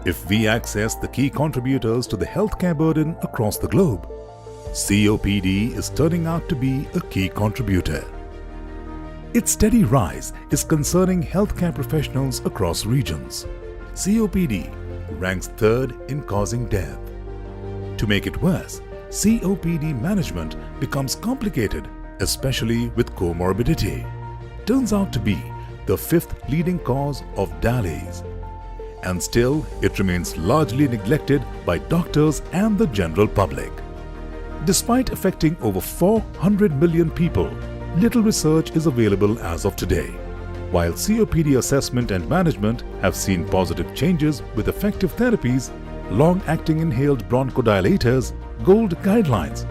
If we access the key contributors to the healthcare burden across the globe, COPD is turning out to be a key contributor. Its steady rise is concerning healthcare professionals across regions. COPD ranks third in causing death. To make it worse, COPD management becomes complicated, especially with comorbidity. Turns out to be the fifth leading cause of dialysis. And still, it remains largely neglected by doctors and the general public. Despite affecting over 400 million people, little research is available as of today. While COPD assessment and management have seen positive changes with effective therapies, long-acting inhaled bronchodilators, GOLD guidelines,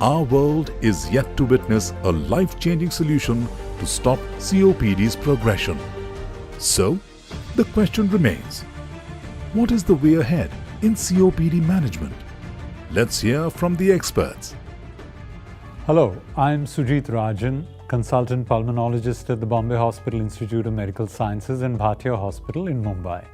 our world is yet to witness a life-changing solution to stop COPD's progression. So, the question remains, what is the way ahead in COPD management? Let's hear from the experts. Hello, I'm Sujit Rajan, consultant pulmonologist at the Bombay Hospital Institute of Medical Sciences and Bhatia Hospital in Mumbai.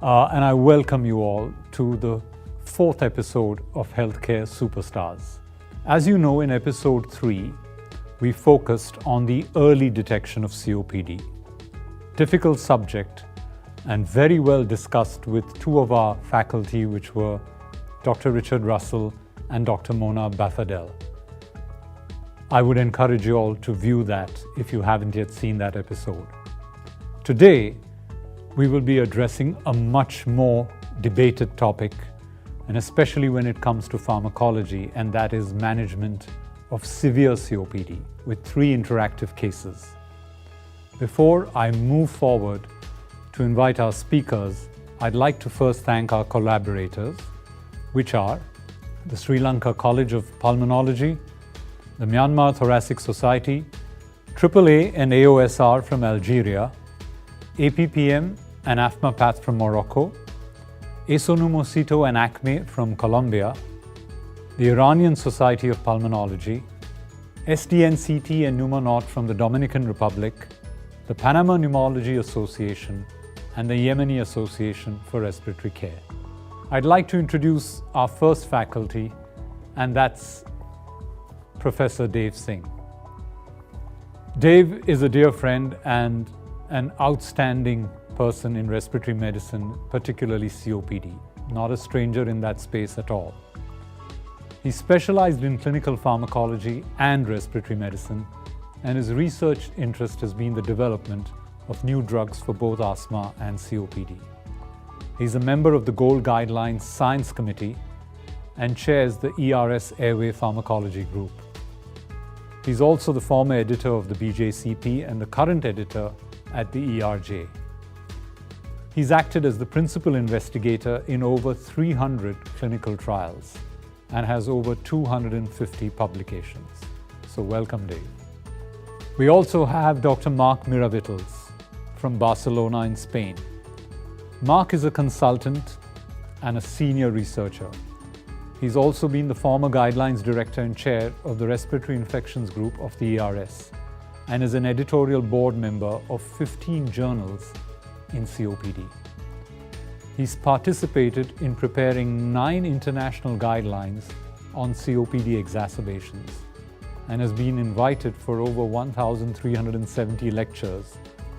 And I welcome you all to the fourth episode of Healthcare Superstars. As you know, in episode 3, we focused on the early detection of COPD. Difficult subject and very well discussed with two of our faculty, which were Dr. Richard Russell and Dr. Mona Bafadel. I would encourage you all to view that if you haven't yet seen that episode. Today, we will be addressing a much more debated topic, and especially when it comes to pharmacology, and that is management of severe COPD with 3 interactive cases. Before I move forward to invite our speakers, I'd like to first thank our collaborators, which are the Sri Lanka College of Pulmonology, the Myanmar Thoracic Society, AAA and AOSR from Algeria, APPM and AFMAPATH from Morocco, Esonumosito and ACME from Colombia, the Iranian Society of Pulmonology, SDNCT and Pneumonaut from the Dominican Republic, the Panama Pneumology Association, and the Yemeni Association for Respiratory Care. I'd like to introduce our first faculty, and that's Professor Dave Singh. Dave is a dear friend and an outstanding person in respiratory medicine, particularly COPD, not a stranger in that space at all. He specialized in clinical pharmacology and respiratory medicine, and his research interest has been the development of new drugs for both asthma and COPD. He's a member of the GOLD Guidelines Science Committee and chairs the ERS Airway Pharmacology Group. He's also the former editor of the BJCP and the current editor at the ERJ. He's acted as the principal investigator in over 300 clinical trials and has over 250 publications. So welcome, Dave. We also have Dr. Marc Miravitals from Barcelona in Spain. Marc is a consultant and a senior researcher. He's also been the former guidelines director and chair of the Respiratory Infections Group of the ERS and is an editorial board member of 15 journals in COPD. He's participated in preparing 9 international guidelines on COPD exacerbations and has been invited for over 1,370 lectures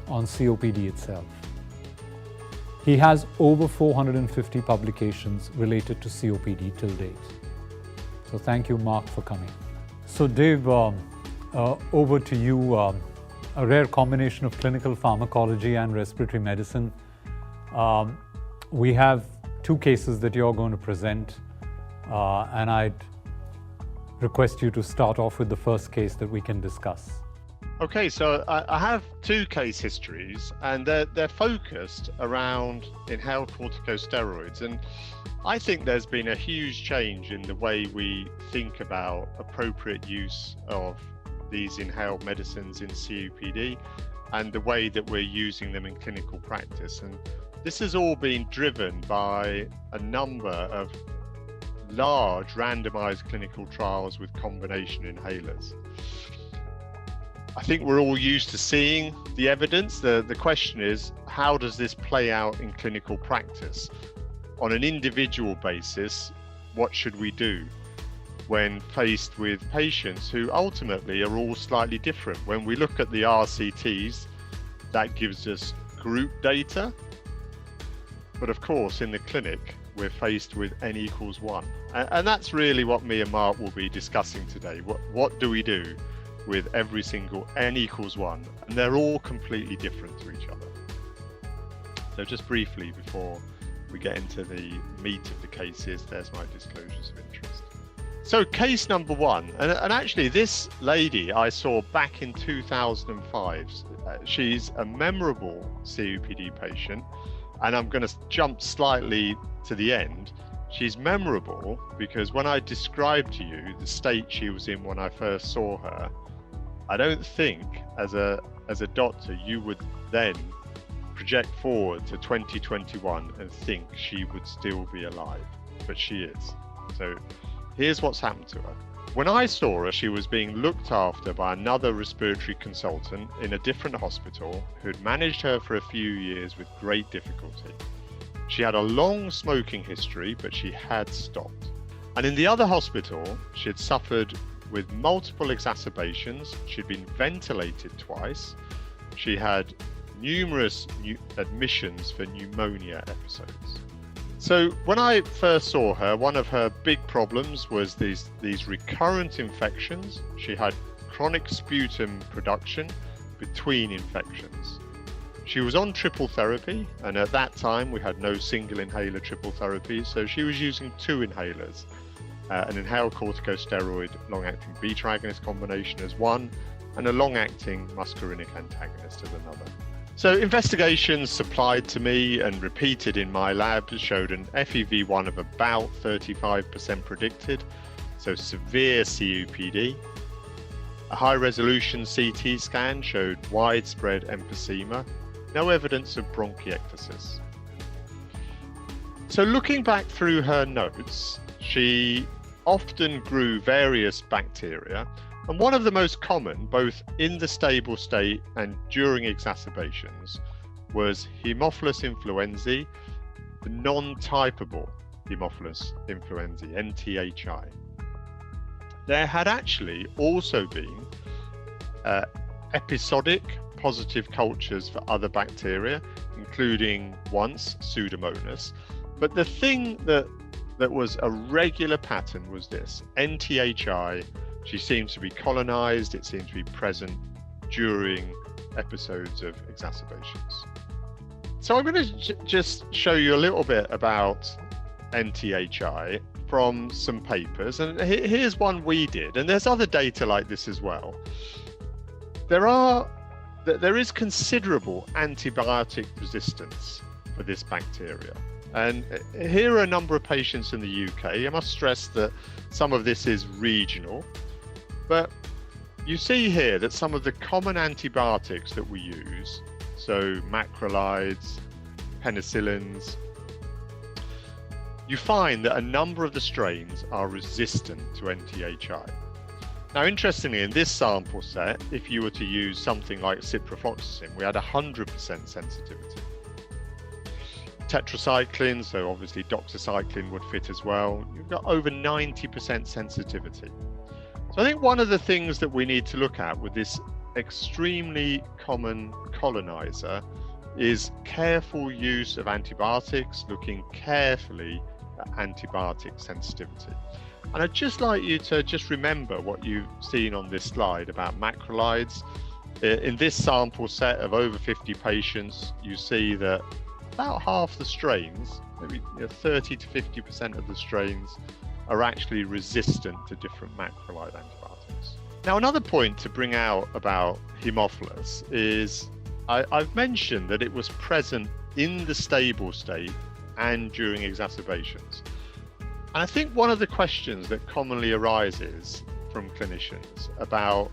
on COPD itself. He has over 450 publications related to COPD till date. So thank you, Marc, for coming. So Dave, over to you. A rare combination of clinical pharmacology and respiratory medicine. We have 2 cases that you're going to present, and I'd request you to start off with the first case that we can discuss. Okay, so I have 2 case histories, and they're focused around inhaled corticosteroids. And I think there's been a huge change in the way we think about appropriate use of these inhaled medicines in COPD and the way that we're using them in clinical practice. And this has all been driven by a number of large randomized clinical trials with combination inhalers. I think we're all used to seeing the evidence. The question is, how does this play out in clinical practice? On an individual basis, what should we do when faced with patients who ultimately are all slightly different? When we look at the RCTs, that gives us group data. But of course, in the clinic, we're faced with N equals 1. And that's really what me and Mark will be discussing today. What do we do with every single N equals 1? And they're all completely different to each other. So just briefly, before we get into the meat of the cases, there's my disclosures of interest. So case number 1, and actually this lady I saw back in 2005. She's a memorable COPD patient, and I'm going to jump slightly to the end. She's memorable because when I described to you the state she was in when I first saw her, I don't think as a doctor you would then project forward to 2021 and think she would still be alive, but she is. So here's what's happened to her. When I saw her, she was being looked after by another respiratory consultant in a different hospital who'd managed her for a few years with great difficulty. She had a long smoking history, but she had stopped. And in the other hospital, she had suffered with multiple exacerbations. She'd been ventilated twice. She had numerous admissions for pneumonia episodes. So when I first saw her, one of her big problems was these recurrent infections. She had chronic sputum production between infections. She was on triple therapy, and at that time we had no single inhaler triple therapy, so she was using 2 inhalers, an inhaled corticosteroid long-acting beta agonist combination as one, and a long-acting muscarinic antagonist as another. So investigations supplied to me and repeated in my lab showed an FEV1 of about 35% predicted, so severe COPD. A high-resolution CT scan showed widespread emphysema, no evidence of bronchiectasis. So looking back through her notes, she often grew various bacteria, and one of the most common, both in the stable state and during exacerbations, was Haemophilus influenzae, the non-typable Haemophilus influenzae, NTHI. There had actually also been episodic positive cultures for other bacteria, including once Pseudomonas. But the thing that was a regular pattern was this: NTHI. She seems to be colonized, it seems to be present during episodes of exacerbations. So I'm going to just show you a little bit about NTHI from some papers, and here's one we did, and there's other data like this as well. There is considerable antibiotic resistance for this bacteria. And here are a number of patients in the UK. I must stress that some of this is regional, but you see here that some of the common antibiotics that we use, so macrolides, penicillins, you find that a number of the strains are resistant to NTHI. Now, interestingly, in this sample set, if you were to use something like ciprofloxacin, we had 100% sensitivity. Tetracycline, so obviously doxycycline would fit as well. You've got over 90% sensitivity. So I think one of the things that we need to look at with this extremely common colonizer is careful use of antibiotics, looking carefully at antibiotic sensitivity. And I'd just like you to just remember what you've seen on this slide about macrolides. In this sample set of over 50 patients, you see that about half the strains, maybe 30 to 50% of the strains, are actually resistant to different macrolide antibiotics. Now, another point to bring out about Haemophilus is I've mentioned that it was present in the stable state and during exacerbations. And I think one of the questions that commonly arises from clinicians about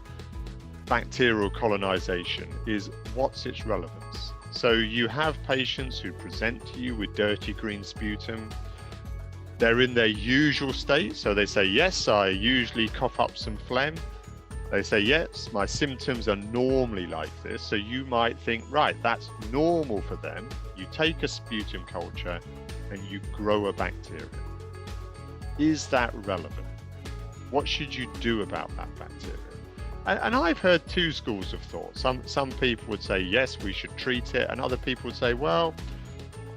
bacterial colonization is, what's its relevance? So you have patients who present to you with dirty green sputum. They're in their usual state, so they say, yes, I usually cough up some phlegm. They say, yes, my symptoms are normally like this. So you might think, right, that's normal for them. You take a sputum culture and you grow a bacteria. Is that relevant? What should you do about that bacteria? And I've heard two schools of thought. Some people would say, yes, we should treat it. And other people would say, well,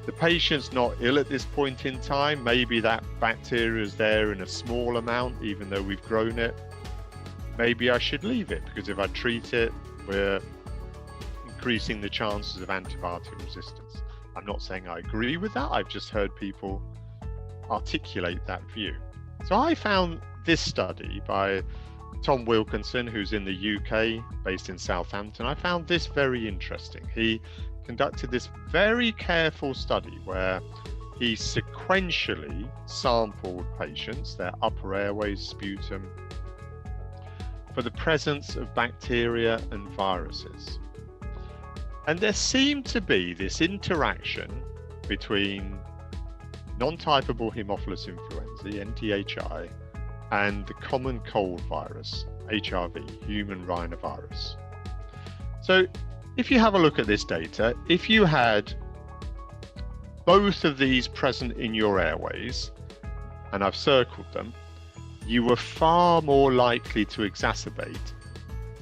the patient's not ill at this point in time. Maybe that bacteria is there in a small amount, even though we've grown it. Maybe I should leave it, because if I treat it, we're increasing the chances of antibiotic resistance. I'm not saying I agree with that. I've just heard people articulate that view. So I found this study by Tom Wilkinson, who's in the UK, based in Southampton. I found this very interesting. He conducted this very careful study where he sequentially sampled patients, their upper airways, sputum, for the presence of bacteria and viruses. And there seemed to be this interaction between non-typeable Haemophilus influenzae, NTHI, and the common cold virus, HRV, human rhinovirus. So if you have a look at this data, if you had both of these present in your airways, and I've circled them, you were far more likely to exacerbate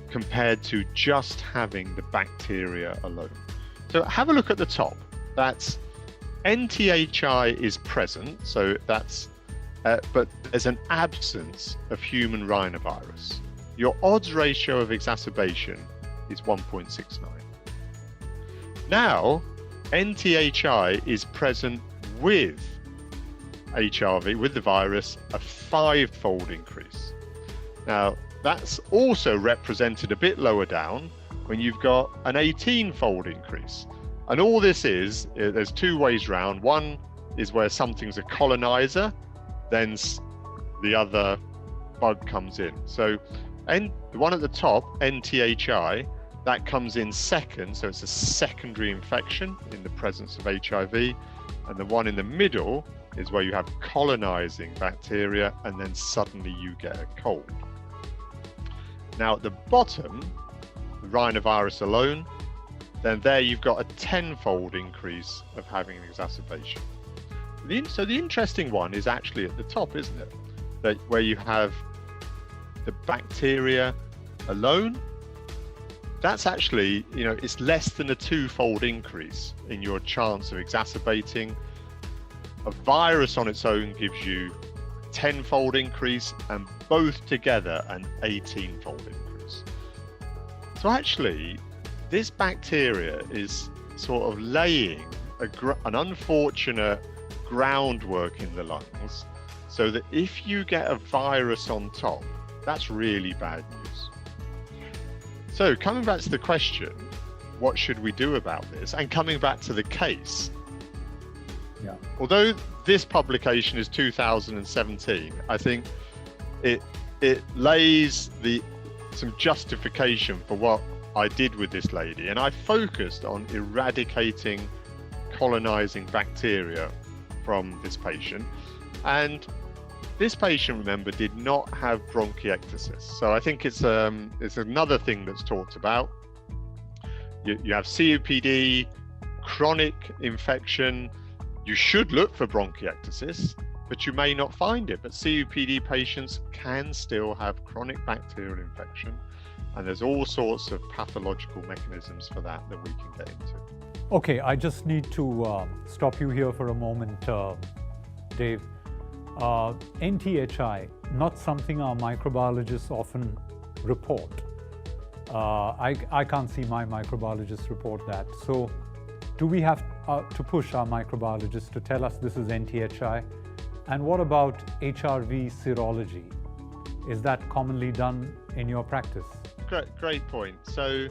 compared to just having the bacteria alone. So have a look at the top. That's NTHI is present, so that's but there's an absence of human rhinovirus. Your odds ratio of exacerbation is 1.69. Now, NTHI is present with HRV, with the virus, a 5-fold increase. Now, that's also represented a bit lower down when you've got an 18-fold increase. And all this is, there's two ways round. One is where something's a colonizer, then the other bug comes in. So the one at the top, NTHI, that comes in second, so it's a secondary infection in the presence of HIV. And the one in the middle is where you have colonizing bacteria and then suddenly you get a cold. Now at the bottom, the rhinovirus alone, then there you've got a 10-fold increase of having an exacerbation. So the interesting one is actually at the top, isn't it? That where you have the bacteria alone, that's actually, it's less than a 2-fold increase in your chance of exacerbating. A virus on its own gives you a 10-fold increase, and both together an 18-fold increase. So actually, this bacteria is sort of laying an unfortunate groundwork in the lungs, so that if you get a virus on top, that's really bad news. So coming back to the question, what should we do about this? And coming back to the case, although this publication is 2017, I think it lays some justification for what I did with this lady. And I focused on eradicating colonizing bacteria from this patient. And this patient, remember, did not have bronchiectasis. So I think it's another thing that's talked about. You have COPD, chronic infection. You should look for bronchiectasis, but you may not find it. But COPD patients can still have chronic bacterial infection, and there's all sorts of pathological mechanisms for that we can get into. Okay, I just need to stop you here for a moment, Dave. NTHI, not something our microbiologists often report. I can't see my microbiologists report that. So do we have to push our microbiologists to tell us this is NTHI? And what about HRV serology? Is that commonly done in your practice? Great point. So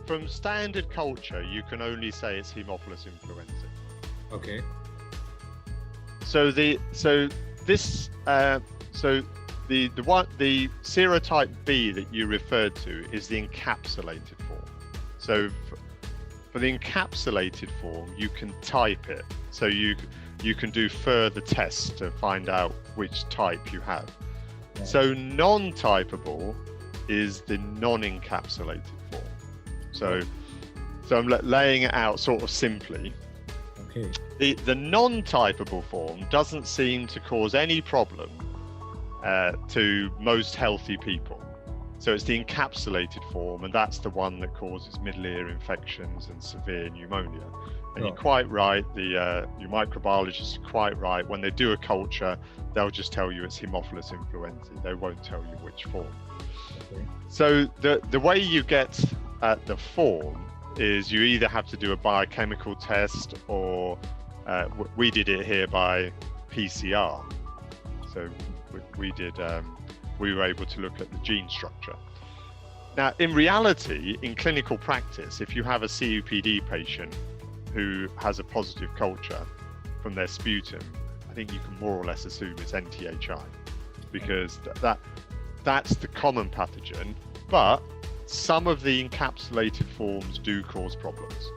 from standard culture, you can only say it's Haemophilus influenzae. Okay. So the serotype B that you referred to is the encapsulated form. So for the encapsulated form, you can type it. So you can do further tests to find out which type you have. Yeah. So non-typable is the non-encapsulated form. So I'm laying it out sort of simply. Okay. The non-typable form doesn't seem to cause any problem to most healthy people. So it's the encapsulated form, and that's the one that causes middle ear infections and severe pneumonia. And you're quite right, your microbiologists are quite right. When they do a culture, they'll just tell you it's Haemophilus influenzae. They won't tell you which form. Okay. So the way you get at the form is you either have to do a biochemical test, or we did it here by PCR. So we were able to look at the gene structure. Now, in reality, in clinical practice, if you have a COPD patient who has a positive culture from their sputum, I think you can more or less assume it's NTHI, because that's the common pathogen, but some of the encapsulated forms do cause problems.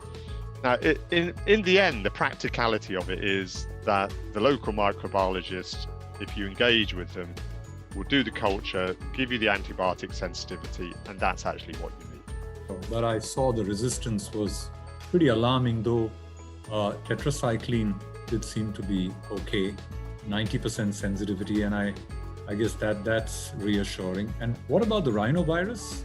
Now, in the end, the practicality of it is that the local microbiologist, if you engage with them, will do the culture, give you the antibiotic sensitivity, and that's actually what you need. But I saw the resistance was pretty alarming, though. Tetracycline did seem to be okay, 90% sensitivity, and I guess that's reassuring. And what about the rhinovirus?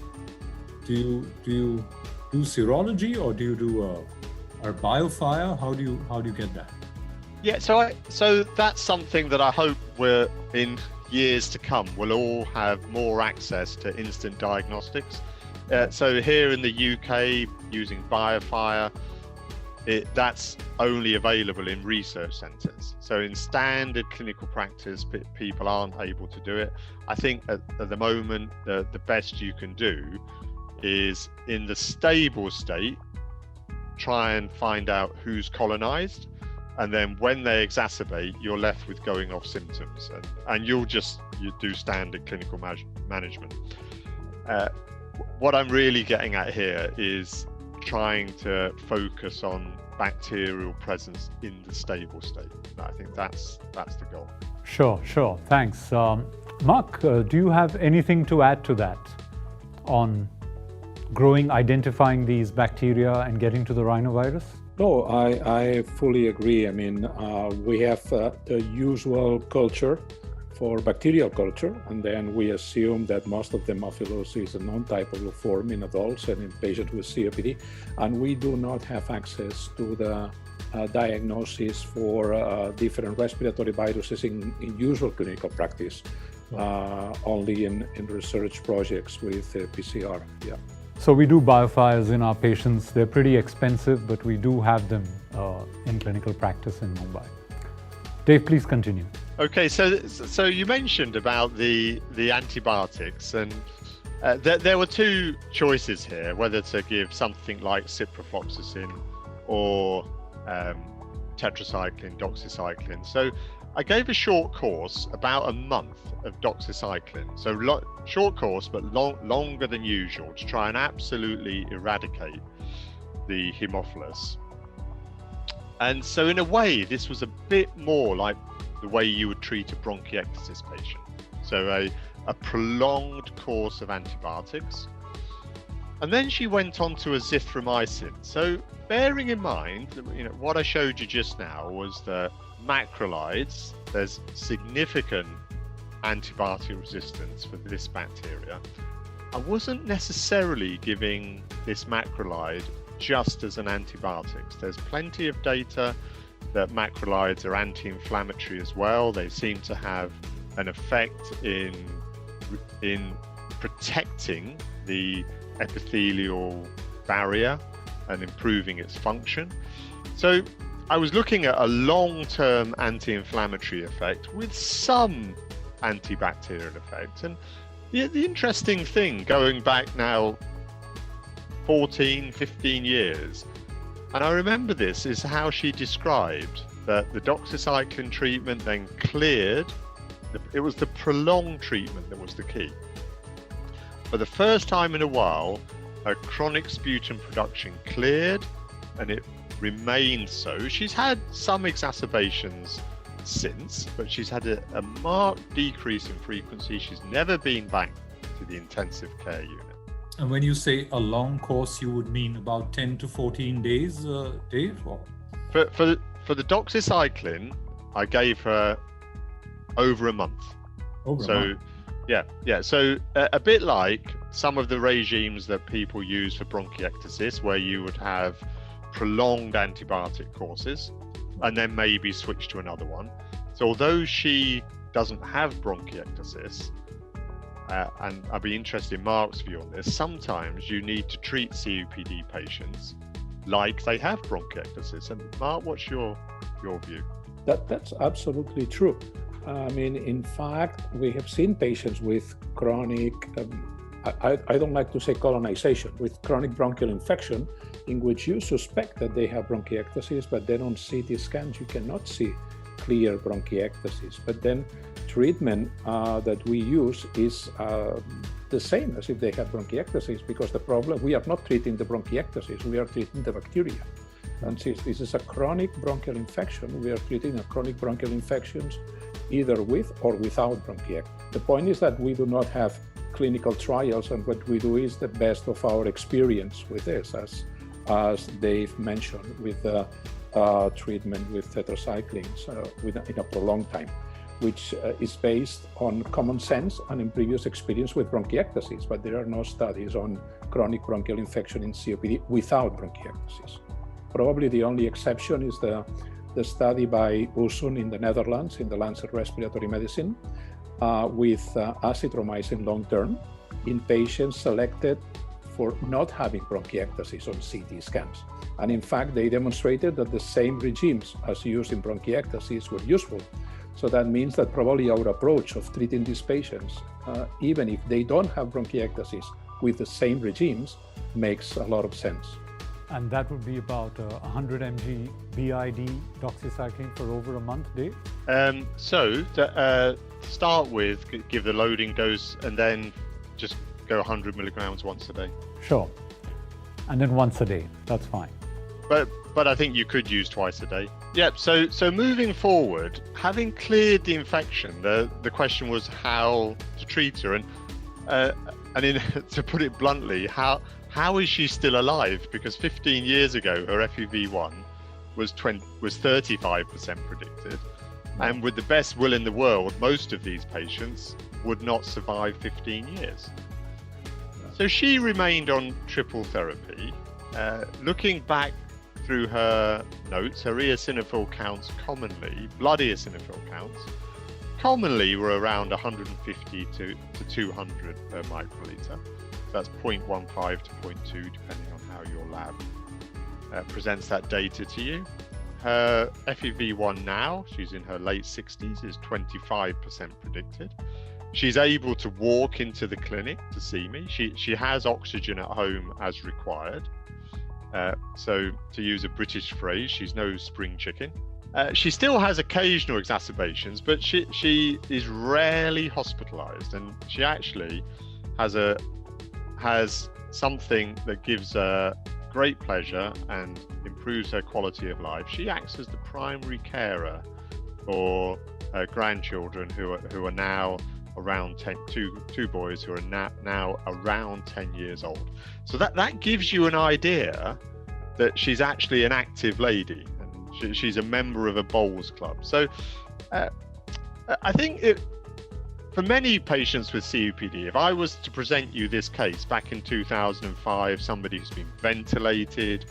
Do you do serology, or do you do a biofire? How do you get that? Yeah, so that's something that I hope we're in years to come, we'll all have more access to instant diagnostics. So here in the UK, using biofire, that's only available in research centres. So in standard clinical practice, people aren't able to do it. I think at the moment, the best you can do is, in the stable state, try and find out who's colonized. And then when they exacerbate, you're left with going off symptoms, and you do standard clinical management. What I'm really getting at here is trying to focus on bacterial presence in the stable state. I think that's the goal. Sure. Thanks. Mark, do you have anything to add to that on identifying these bacteria and getting to the rhinovirus? No, I fully agree. I mean, we have the usual culture for bacterial culture, and then we assume that most of the Haemophilus is a non-typable form in adults and in patients with COPD, and we do not have access to the diagnosis for different respiratory viruses in usual clinical practice, only in research projects with PCR. Yeah. So we do biofires in our patients. They're pretty expensive, but we do have them in clinical practice in Mumbai. Dave, please continue. Okay, so you mentioned about the antibiotics, and there were two choices here, whether to give something like ciprofloxacin or tetracycline, doxycycline. So I gave a short course, about a month of doxycycline. So short course, but longer than usual, to try and absolutely eradicate the Haemophilus. And so in a way, this was a bit more like the way you would treat a bronchiectasis patient. So a prolonged course of antibiotics. And then she went on to azithromycin. So bearing in mind, what I showed you just now was that macrolides, there's significant antibiotic resistance for this bacteria. I wasn't necessarily giving this macrolide just as an antibiotic. There's plenty of data that macrolides are anti-inflammatory as well. They seem to have an effect in protecting the epithelial barrier and improving its function. So I was looking at a long-term anti-inflammatory effect with some antibacterial effect. And the interesting thing, going back now 14, 15 years, and I remember this, is how she described that the doxycycline treatment then cleared. It was the prolonged treatment that was the key. For the first time in a while, her chronic sputum production cleared, and it remained so. She's had some exacerbations since, but she's had a marked decrease in frequency. She's never been back to into the intensive care unit. And when you say a long course, you would mean about 10 to 14 days, Dave? Or? For the doxycycline, I gave her over a month. Over a month. Yeah. So a bit like some of the regimes that people use for bronchiectasis, where you would have prolonged antibiotic courses and then maybe switch to another one. So although she doesn't have bronchiectasis, and I'd be interested in Mark's view on this, sometimes you need to treat COPD patients like they have bronchiectasis. And Mark, what's your view? That's absolutely true. I mean, in fact, we have seen patients with chronic, I don't like to say colonization, with chronic bronchial infection, in which you suspect that they have bronchiectasis, but then on CT scans, you cannot see clear bronchiectasis. But then treatment that we use is the same as if they have bronchiectasis, because the problem, we are not treating the bronchiectasis, we are treating the bacteria. And since this is a chronic bronchial infection, we are treating a chronic bronchial infections either with or without bronchiectasis. The point is that we do not have clinical trials, and what we do is the best of our experience with this, as Dave mentioned, with treatment with tetracyclines in a prolonged time, which is based on common sense and in previous experience with bronchiectasis, but there are no studies on chronic bronchial infection in COPD without bronchiectasis. Probably the only exception is the study by Usun in the Netherlands, in the Lancet Respiratory Medicine, with azithromycin long-term in patients selected for not having bronchiectasis on CT scans. And in fact, they demonstrated that the same regimes as used in bronchiectasis were useful. So that means that probably our approach of treating these patients, even if they don't have bronchiectasis with the same regimes, makes a lot of sense. And that would be about 100 mg BID doxycycline for over a month, Dave? So to start with, give the loading dose and then just go 100 milligrams once a day. Sure. And then once a day, that's fine. But I think you could use twice a day. Yep. So moving forward, having cleared the infection, the question was how to treat her, and to put it bluntly, how is she still alive? Because 15 years ago, her FEV1 was 35% predicted, and with the best will in the world, most of these patients would not survive 15 years. So she remained on triple therapy. Looking back through her notes, her eosinophil counts blood eosinophil counts, commonly were around 150 to 200 per microliter. That's 0.15 to 0.2, depending on how your lab presents that data to you. Her FEV1 now, she's in her late 60s, is 25% predicted. She's able to walk into the clinic to see me. She has oxygen at home as required. So to use a British phrase, she's no spring chicken. She still has occasional exacerbations, but she is rarely hospitalized, and she actually has something that gives her great pleasure and improves her quality of life. She acts as the primary carer for her grandchildren who are now around 10, two boys who are now around 10 years old. So that gives you an idea that she's actually an active lady, and she's a member of a bowls club. So I think for many patients with COPD, if I was to present you this case back in 2005, somebody who's been ventilated,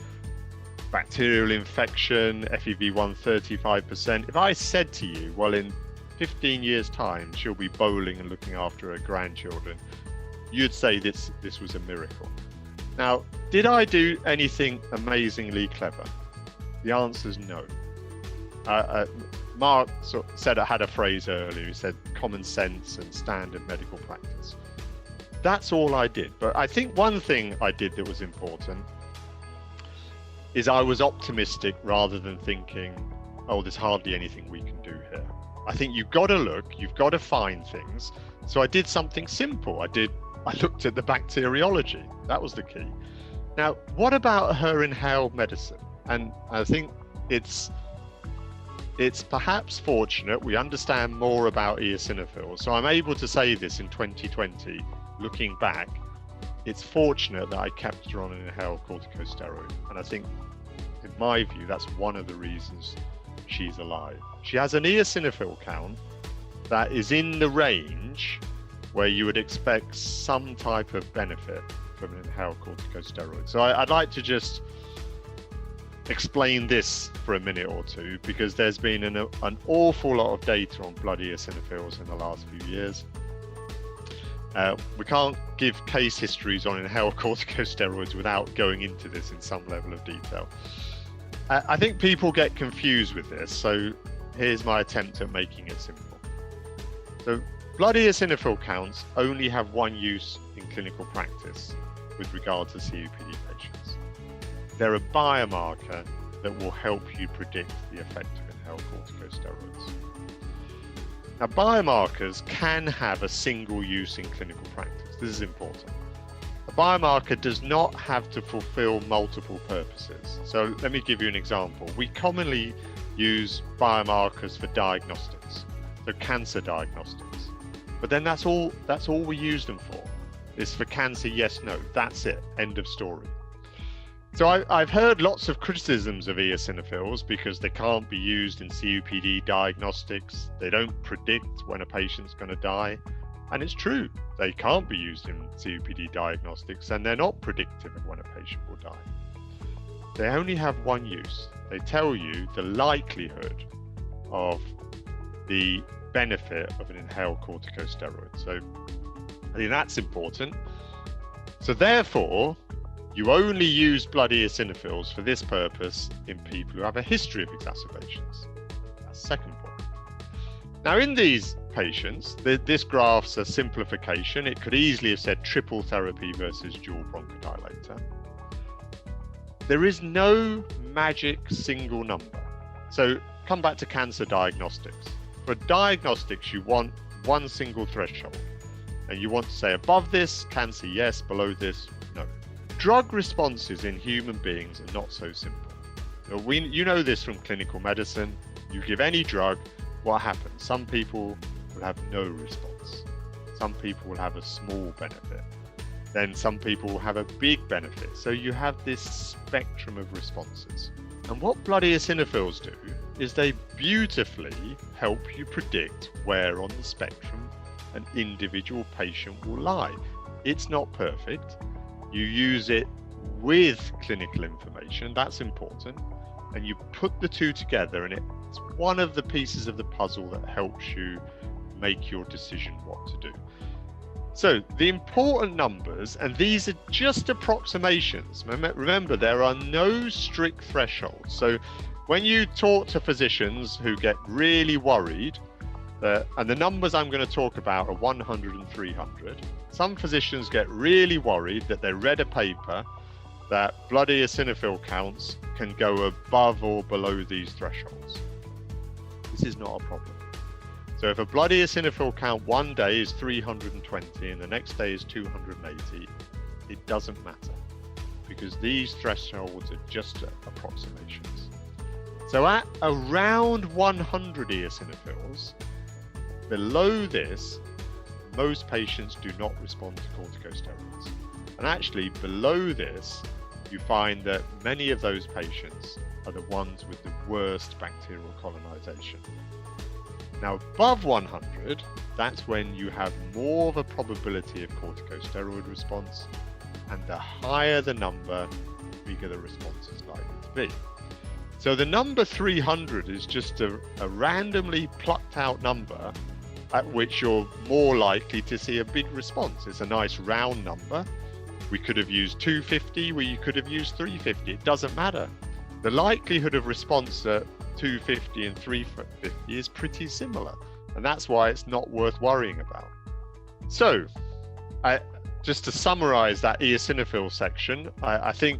bacterial infection, FEV1 35%, if I said to you, well, in 15 years time, she'll be bowling and looking after her grandchildren, you'd say this was a miracle. Now, did I do anything amazingly clever? The answer is no. Mark said I had a phrase earlier. He said common sense and standard medical practice. That's all I did. But I think one thing I did that was important is I was optimistic rather than thinking, oh, there's hardly anything we can do here. I think you've got to look, you've got to find things. So I did something simple. I looked at the bacteriology. That was the key. Now, what about her inhaled medicine? And I think it's perhaps fortunate we understand more about eosinophils. So I'm able to say this in 2020 looking back, it's fortunate that I kept her on an inhaled corticosteroid. And I think, in my view, that's one of the reasons she's alive. She has an eosinophil count that is in the range where you would expect some type of benefit from an inhaled corticosteroid. So I'd like to just explain this for a minute or two, because there's been an awful lot of data on blood eosinophils in the last few years. We can't give case histories on inhaled corticosteroids without going into this in some level of detail. I think people get confused with this, so here's my attempt at making it simple. So blood eosinophil counts only have one use in clinical practice with regard to COPD patients. They're a biomarker that will help you predict the effect of inhaled corticosteroids. Now, biomarkers can have a single use in clinical practice. This is important. A biomarker does not have to fulfill multiple purposes. So let me give you an example. We commonly use biomarkers for diagnostics, so cancer diagnostics. But then that's all we use them for, is for cancer, yes, no, that's it, end of story. So I've heard lots of criticisms of eosinophils because they can't be used in COPD diagnostics. They don't predict when a patient's going to die. And it's true, they can't be used in COPD diagnostics, and they're not predictive of when a patient will die. They only have one use. They tell you the likelihood of the benefit of an inhaled corticosteroid. So I think that's important. So therefore, you only use blood eosinophils for this purpose in people who have a history of exacerbations. That's the second point. Now, in these patients, this graph's a simplification. It could easily have said triple therapy versus dual bronchodilator. There is no magic single number. So come back to cancer diagnostics. For diagnostics, you want one single threshold. And you want to say above this, cancer, yes, below this, no. Drug responses in human beings are not so simple. You know this from clinical medicine. You give any drug, what happens? Some people will have no response. Some people will have a small benefit. Then some people will have a big benefit. So you have this spectrum of responses. And what blood eosinophils do is they beautifully help you predict where on the spectrum an individual patient will lie. It's not perfect. You use it with clinical information, that's important, and you put the two together, and it's one of the pieces of the puzzle that helps you make your decision what to do. So the important numbers, and these are just approximations. Remember, there are no strict thresholds. So when you talk to physicians who get really worried, and the numbers I'm going to talk about are 100 and 300. Some physicians get really worried that they read a paper that blood eosinophil counts can go above or below these thresholds. This is not a problem. So if a blood eosinophil count one day is 320 and the next day is 280, it doesn't matter, because these thresholds are just approximations. So at around 100 eosinophils, below this, most patients do not respond to corticosteroids. And actually, below this, you find that many of those patients are the ones with the worst bacterial colonization. Now, above 100, that's when you have more of a probability of corticosteroid response, and the higher the number, the bigger the response is likely to be. So the number 300 is just a randomly plucked out number at which you're more likely to see a big response. It's a nice round number. We could have used 250, you could have used 350. It doesn't matter. The likelihood of response at 250 and 350 is pretty similar, and that's why it's not worth worrying about. So, just to summarize that eosinophil section, I think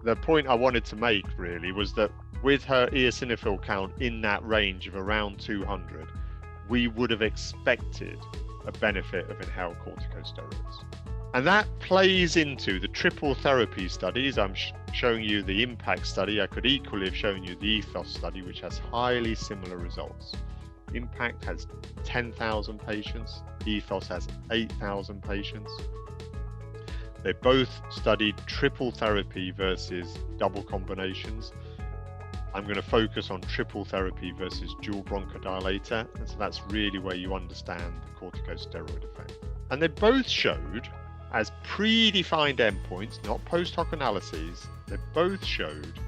the point I wanted to make really was that with her eosinophil count in that range of around 200, we would have expected a benefit of inhaled corticosteroids. And that plays into the triple therapy studies. I'm showing you the impact study. I could equally have shown you the ethos study, which has highly similar results. Impact has 10,000 patients. Ethos has 8,000 patients. They both studied triple therapy versus double combinations. I'm going to focus on triple therapy versus dual bronchodilator, and so that's really where you understand the corticosteroid effect. And they both showed, as predefined endpoints, not post hoc analyses, they both showed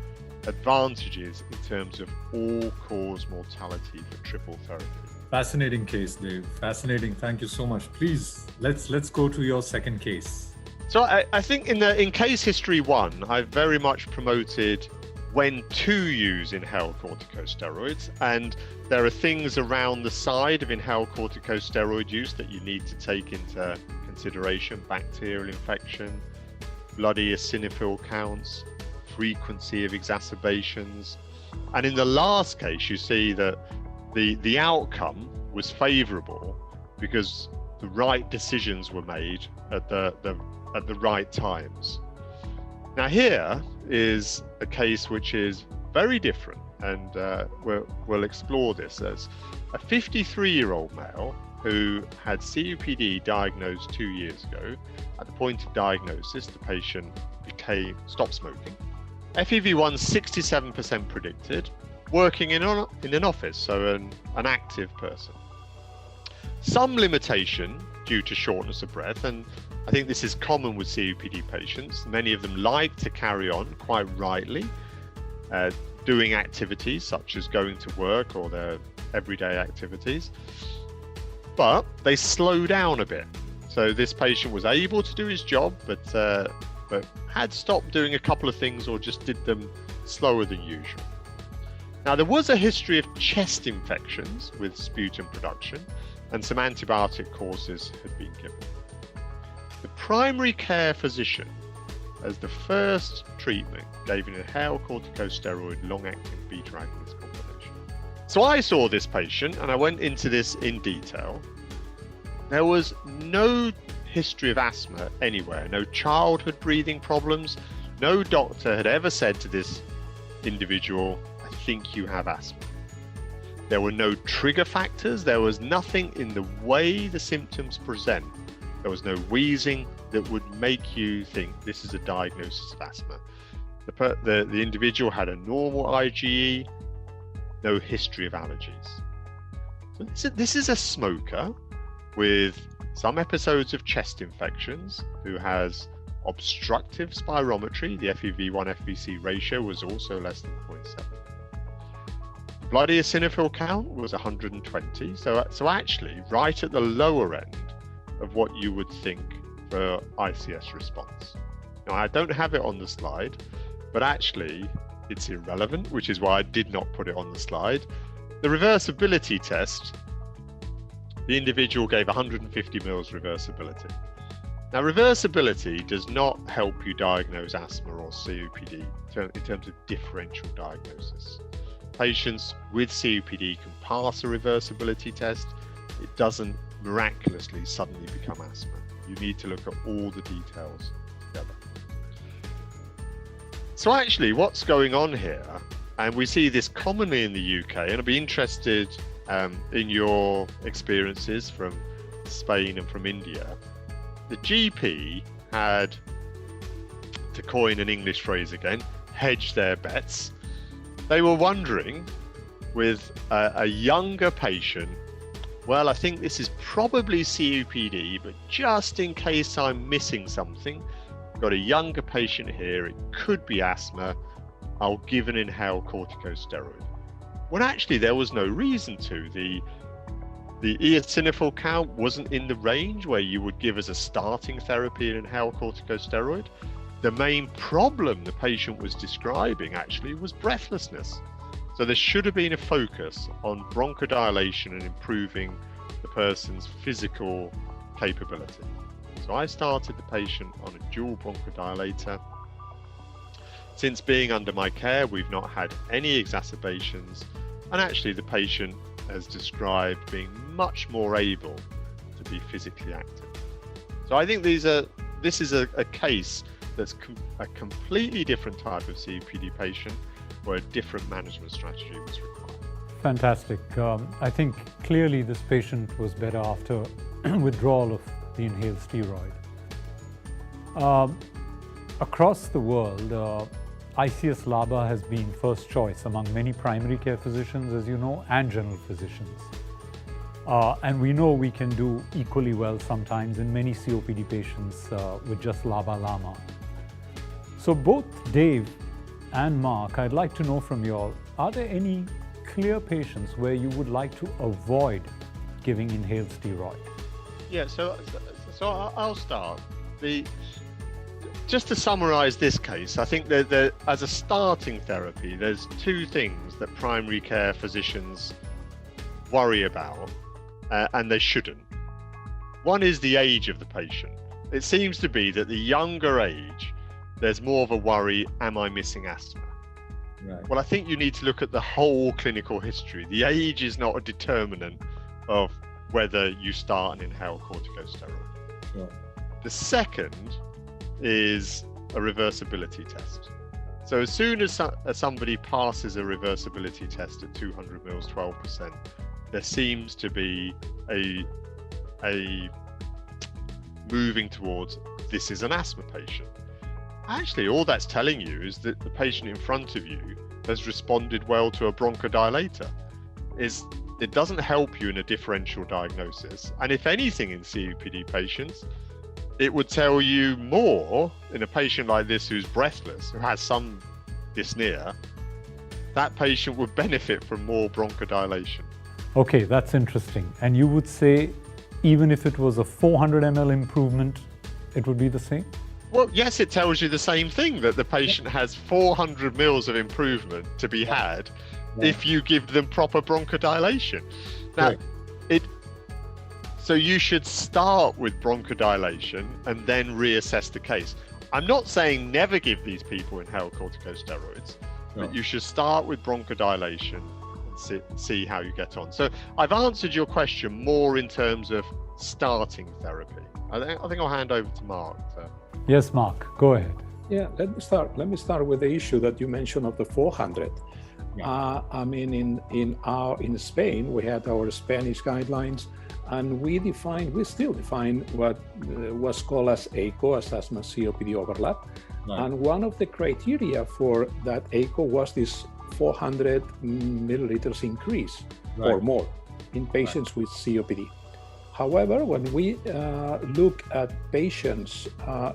advantages in terms of all-cause mortality for triple therapy. Fascinating case, Dave. Fascinating. Thank you so much. Please, let's go to your second case. So I think in case history 1, I very much promoted when to use inhaled corticosteroids, and there are things around the side of inhaled corticosteroid use that you need to take into consideration: bacterial infection, blood eosinophil counts, frequency of exacerbations. And in the last case, you see that the outcome was favorable because the right decisions were made at the right times. Now here is a case which is very different, and we'll explore this. As a 53-year-old male who had COPD diagnosed 2 years ago. At the point of diagnosis, the patient stopped smoking. FEV1 67% predicted, working in an office, so an active person. Some limitation due to shortness of breath, and I think this is common with COPD patients. Many of them like to carry on, quite rightly, doing activities such as going to work or their everyday activities, but they slow down a bit. So this patient was able to do his job, but had stopped doing a couple of things or just did them slower than usual. Now, there was a history of chest infections with sputum production, and some antibiotic courses had been given. The primary care physician, as the first treatment, gave an inhaled corticosteroid long-acting beta-agonist combination. So I saw this patient and I went into this in detail. There was no history of asthma anywhere, no childhood breathing problems. No doctor had ever said to this individual, "I think you have asthma." There were no trigger factors. There was nothing in the way the symptoms present. There was no wheezing that would make you think this is a diagnosis of asthma. The individual had a normal IgE, no history of allergies. So this is a smoker with some episodes of chest infections who has obstructive spirometry. The FEV1 FVC ratio was also less than 0.7. Blood eosinophil count was 120. So actually right at the lower end of what you would think for ICS response. Now, I don't have it on the slide, but actually it's irrelevant, which is why I did not put it on the slide. The reversibility test, the individual gave 150 mils reversibility. Now, reversibility does not help you diagnose asthma or COPD in terms of differential diagnosis. Patients with COPD can pass a reversibility test. It doesn't miraculously suddenly become asthma. You need to look at all the details together. So actually what's going on here, and we see this commonly in the UK, and I'd be interested in your experiences from Spain and from India. The GP had, to coin an English phrase again, hedged their bets. They were wondering with a younger patient, well, I think this is probably COPD, but just in case I'm missing something, I've got a younger patient here, it could be asthma, I'll give an inhaled corticosteroid. When actually there was no reason to. The eosinophil count wasn't in the range where you would give as a starting therapy an inhaled corticosteroid. The main problem the patient was describing actually was breathlessness. So there should have been a focus on bronchodilation and improving the person's physical capability. So I started the patient on a dual bronchodilator. Since being under my care, we've not had any exacerbations, and actually the patient has described being much more able to be physically active. So I think this is a case that's a completely different type of COPD patient where a different management strategy was required. Fantastic. I think clearly this patient was better after withdrawal of the inhaled steroid. Across the world, ICS-LABA has been first choice among many primary care physicians, as you know, and general physicians. And we know we can do equally well sometimes in many COPD patients with just LABA-LAMA. So both Dave and Mark, I'd like to know from you all, are there any clear patients where you would like to avoid giving inhaled steroid? Yeah, so I'll start. Just to summarize this case, I think that as a starting therapy, there's two things that primary care physicians worry about, and they shouldn't. One is the age of the patient. It seems to be that the younger age, there's more of a worry, am I missing asthma? Right. Well, I think you need to look at the whole clinical history. The age is not a determinant of whether you start an inhaled corticosteroid. Sure. The second is a reversibility test. So as soon as somebody passes a reversibility test at 200 mils, 12%, there seems to be a moving towards this is an asthma patient. Actually, all that's telling you is that the patient in front of you has responded well to a bronchodilator. It doesn't help you in a differential diagnosis. And if anything in COPD patients, it would tell you more in a patient like this who's breathless, who has some dyspnea, that patient would benefit from more bronchodilation. Okay, that's interesting. And you would say, even if it was a 400 ml improvement, it would be the same? Well, yes, it tells you the same thing, that the patient has 400 mils of improvement to be had if you give them proper bronchodilation. Now, so you should start with bronchodilation and then reassess the case. I'm not saying never give these people inhaled corticosteroids, but you should start with bronchodilation and see how you get on. So I've answered your question more in terms of starting therapy. I think I'll hand over to Mark. Yes, Mark, go ahead. Yeah, let me start with the issue that you mentioned of the 400. Yeah. I mean, in Spain, we had our Spanish guidelines, and we still define what was called as ACO, as asthma COPD overlap. Right. And one of the criteria for that ACO was this 400 milliliters increase or more in patients with COPD. However, when we look at patients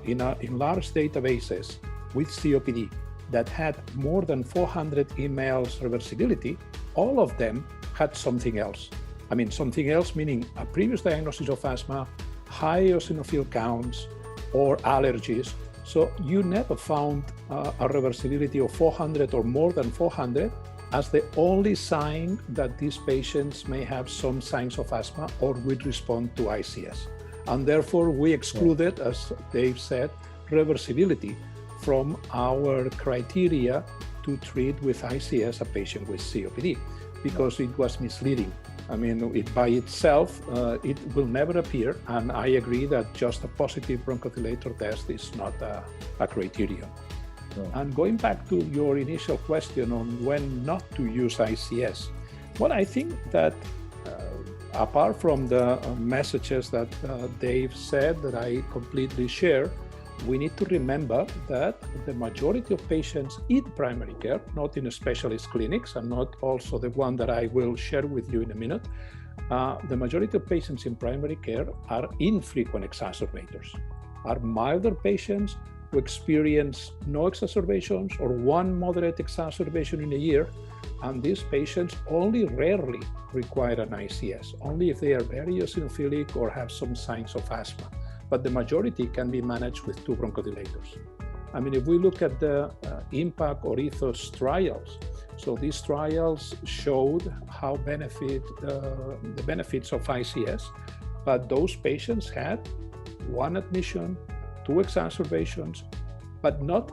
in large databases with COPD that had more than 400 mLs reversibility, all of them had something else. I mean, something else meaning a previous diagnosis of asthma, high eosinophil counts, or allergies. So you never found a reversibility of 400 or more than 400 as the only sign that these patients may have some signs of asthma or would respond to ICS. And therefore, we excluded, as Dave said, reversibility from our criteria to treat with ICS a patient with COPD, because it was misleading. I mean, it by itself, it will never appear. And I agree that just a positive bronchodilator test is not a criterion. And going back to your initial question on when not to use ICS, well, I think that apart from the messages that Dave said that I completely share, we need to remember that the majority of patients in primary care, not in specialist clinics, and not also the one that I will share with you in a minute, the majority of patients in primary care are infrequent exacerbators, are milder patients who experience no exacerbations or one moderate exacerbation in a year, and these patients only rarely require an ICS, only if they are very eosinophilic or have some signs of asthma. But the majority can be managed with 2 bronchodilators. I mean, if we look at the IMPACT or ETHOS trials, so these trials showed how the benefits of ICS, but those patients had 1 admission, 2 exacerbations, but not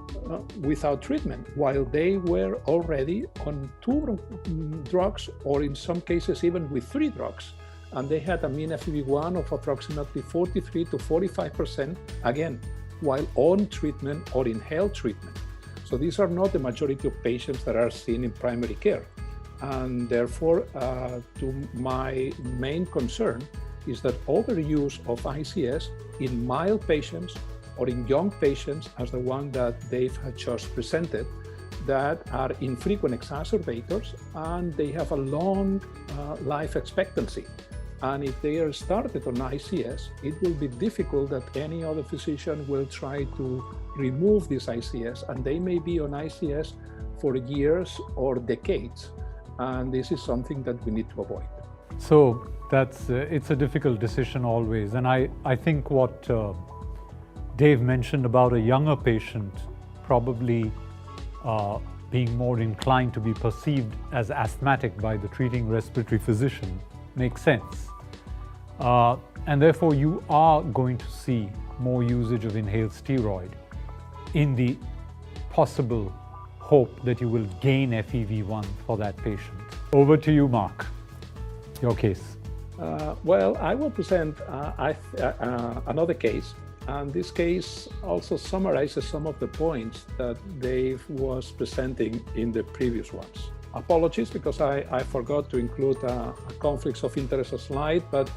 without treatment, while they were already on 2 drugs, or in some cases even with 3 drugs. And they had a mean FEV1 of approximately 43 to 45%, again, while on treatment or inhaled treatment. So these are not the majority of patients that are seen in primary care. And therefore, to my main concern is that overuse of ICS in mild patients or in young patients, as the one that Dave had just presented, that are infrequent exacerbators and they have a long life expectancy. And if they are started on ICS, it will be difficult that any other physician will try to remove this ICS, and they may be on ICS for years or decades. And this is something that we need to avoid. So that's it's a difficult decision always. And I think what Dave mentioned about a younger patient probably being more inclined to be perceived as asthmatic by the treating respiratory physician makes sense. And therefore you are going to see more usage of inhaled steroid in the possible hope that you will gain FEV1 for that patient. Over to you, Mark. Your case. Well, I will present another case, and this case also summarizes some of the points that Dave was presenting in the previous ones. Apologies because I forgot to include a conflicts of interest slide, but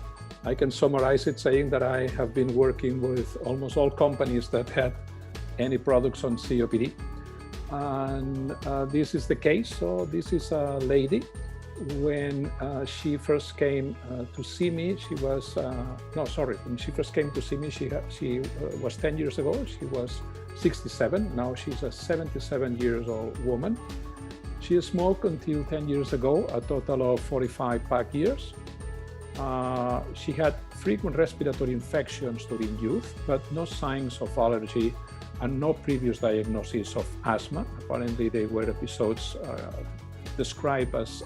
I can summarize it saying that I have been working with almost all companies that had any products on COPD. And this is the case. So this is a lady. When she first came to see me, she was, when she first came to see me, she was 10 years ago. She was 67. Now she's a 77 years old woman. She smoked until 10 years ago, a total of 45 pack years. She had frequent respiratory infections during youth, but no signs of allergy and no previous diagnosis of asthma. Apparently, they were episodes described as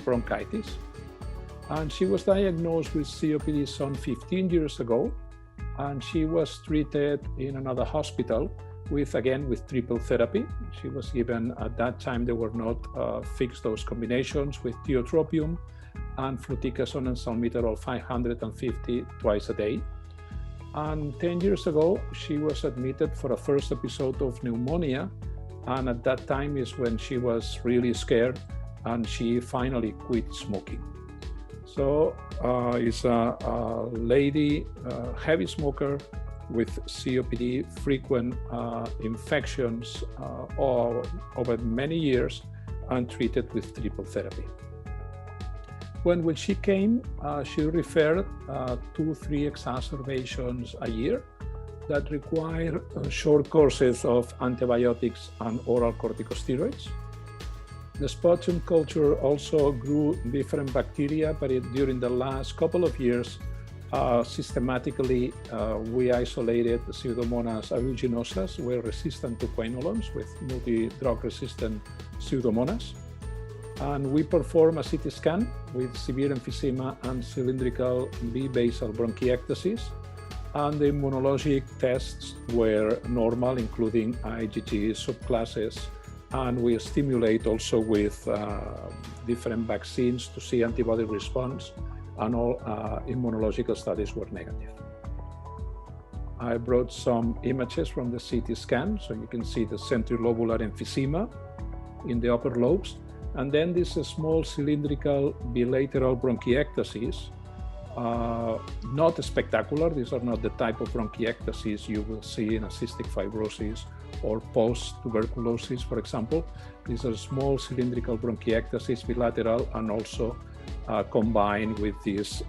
bronchitis. And she was diagnosed with COPD some 15 years ago, and she was treated in another hospital with triple therapy. She was given, at that time, there were not fixed dose combinations with tiotropium and fluticasone and salmeterol 550 twice a day. And 10 years ago, she was admitted for a first episode of pneumonia. And at that time is when she was really scared and she finally quit smoking. So it's a lady, heavy smoker with COPD, frequent infections over many years and treated with triple therapy. When she came, she referred 2-3 exacerbations a year that require short courses of antibiotics and oral corticosteroids. The sputum culture also grew different bacteria, but during the last couple of years, systematically, we isolated the Pseudomonas aeruginosa were resistant to quinolones with multi-drug resistant Pseudomonas. And we performed a CT scan with severe emphysema and cylindrical B-basal bronchiectasis. And the immunologic tests were normal, including IgG subclasses. And we stimulate also with different vaccines to see antibody response, and all immunological studies were negative. I brought some images from the CT scan, so you can see the centrilobular emphysema in the upper lobes. And then this small cylindrical bilateral bronchiectasis, not spectacular. These are not the type of bronchiectasis you will see in a cystic fibrosis or post-tuberculosis, for example. These are small cylindrical bronchiectasis, bilateral, and also combined with this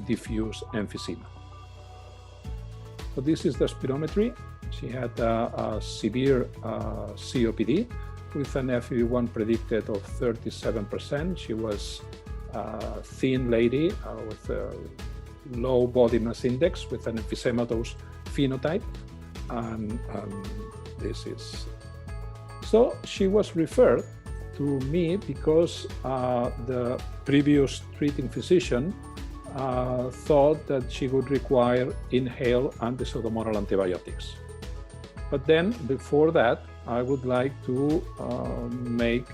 diffuse emphysema. So this is the spirometry. She had a severe COPD with an FEV1 predicted of 37%. She was a thin lady with a low body mass index with an emphysematous phenotype. And this is, so she was referred to me because the previous treating physician thought that she would require inhaled anti-pseudomonal antibiotics. But then before that, I would like to make